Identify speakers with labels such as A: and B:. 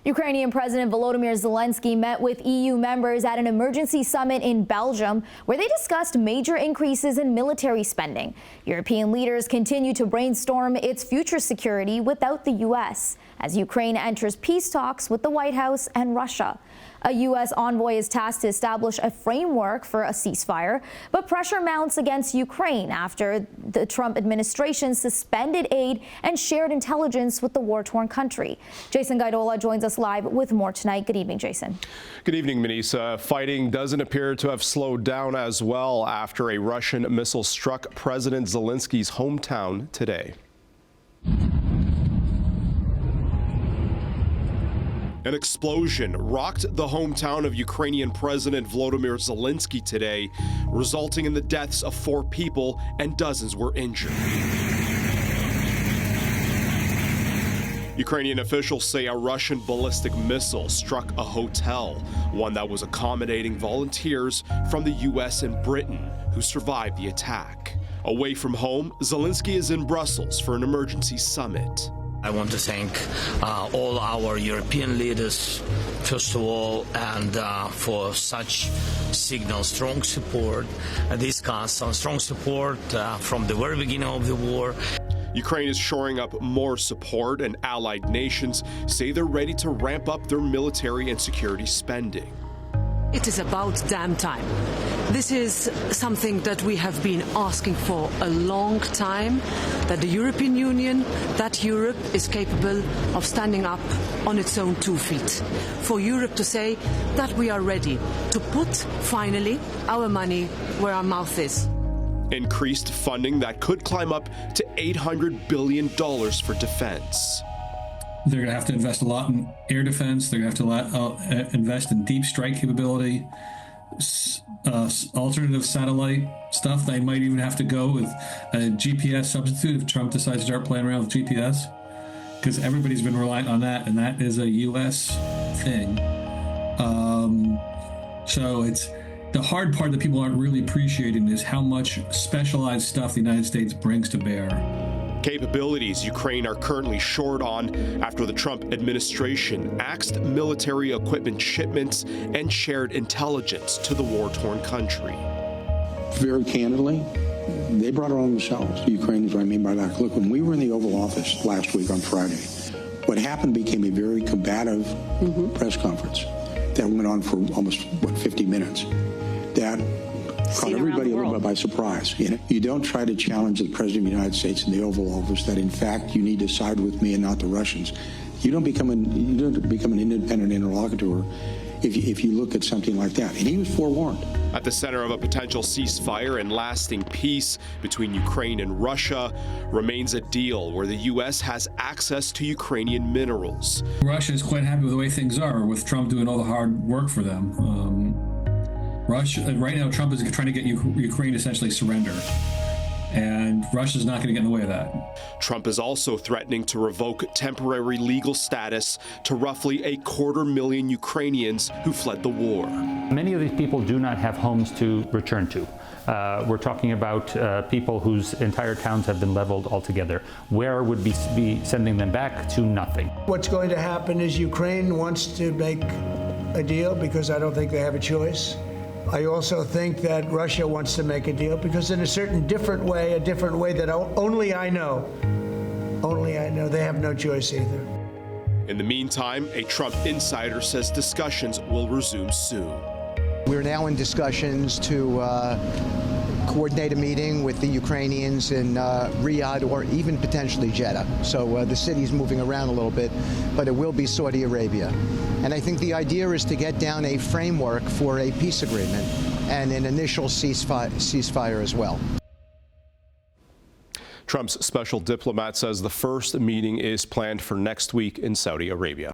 A: Ukrainian President Volodymyr Zelenskyy met with EU members at an emergency summit in Belgium, where they discussed major increases in military spending. European leaders continue to brainstorm its future security without the U.S. as Ukraine enters peace talks with the White House and Russia. A U.S. envoy is tasked to establish a framework for a ceasefire, but pressure mounts against Ukraine after the Trump administration suspended aid and shared intelligence with the war-torn country. Jason Gaidola joins us live with more tonight. Good evening, Jason.
B: Good evening, Manisa. Fighting doesn't appear to have slowed down as well after a Russian missile struck President Zelensky's hometown today. An explosion rocked the hometown of Ukrainian President Volodymyr Zelenskyy today, resulting in the deaths of 4 people and dozens were injured. Ukrainian officials say a Russian ballistic missile struck a hotel, one that was accommodating volunteers from the U.S. and Britain who survived the attack. Away from home, Zelenskyy is in Brussels for an emergency summit.
C: I want to thank all our European leaders, first of all, and for such strong support. Discuss on strong support from the very beginning of the war.
B: Ukraine is shoring up more support, and allied nations say they're ready to ramp up their military and security spending.
D: It is about damn time. This is something that we have been asking for a long time, that the European Union, that Europe is capable of standing up on its own 2 feet. For Europe to say that we are ready to put, finally, our money where our mouth is.
B: Increased funding that could climb up to $800 billion for defense.
E: They're going to have to invest a lot in air defense. They're going to have to invest in deep strike capability, alternative satellite stuff. They might even have to go with a GPS substitute if Trump decides to start playing around with GPS, because everybody's been reliant on that, and that is a U.S. thing. So it's the hard part that people aren't really appreciating is how much specialized stuff the United States brings to bear.
B: Capabilities Ukraine are currently short on after the Trump administration axed military equipment shipments and shared intelligence to the war-torn country.
F: Very candidly, they brought it on themselves. The Ukrainians, what I mean by that. Look, when we were in the Oval Office last week on Friday, what happened became a very combative press conference that went on for almost, 50 minutes. That caught everybody a little bit by surprise. You don't try to challenge the President of the United States in the Oval Office that, in fact, you need to side with me and not the Russians. You don't become an independent interlocutor if you look at something like that. And he was forewarned.
B: At the center of a potential ceasefire and lasting peace between Ukraine and Russia remains a deal where the U.S. has access to Ukrainian minerals.
E: Russia is quite happy with the way things are, with Trump doing all the hard work for them. Russia, right now, Trump is trying to get Ukraine to essentially surrender, and Russia's not going to get in the way of that.
B: Trump is also threatening to revoke temporary legal status to roughly 250,000 Ukrainians who fled the war.
G: Many of these people do not have homes to return to. We're talking about people whose entire towns have been leveled altogether. Where would be sending them back? To nothing.
H: What's going to happen is Ukraine wants to make a deal because I don't think they have a choice. I also think that Russia wants to make a deal because in a certain different way that only I know. Only I know. They have no choice either.
B: In the meantime, a Trump insider says discussions will resume soon.
I: We're now in discussions to coordinate a meeting with the Ukrainians in Riyadh or even potentially Jeddah. So the city's moving around a little bit, but it will be Saudi Arabia. And I think the idea is to get down a framework for a peace agreement and an initial ceasefire as well.
B: Trump's special diplomat says the first meeting is planned for next week in Saudi Arabia.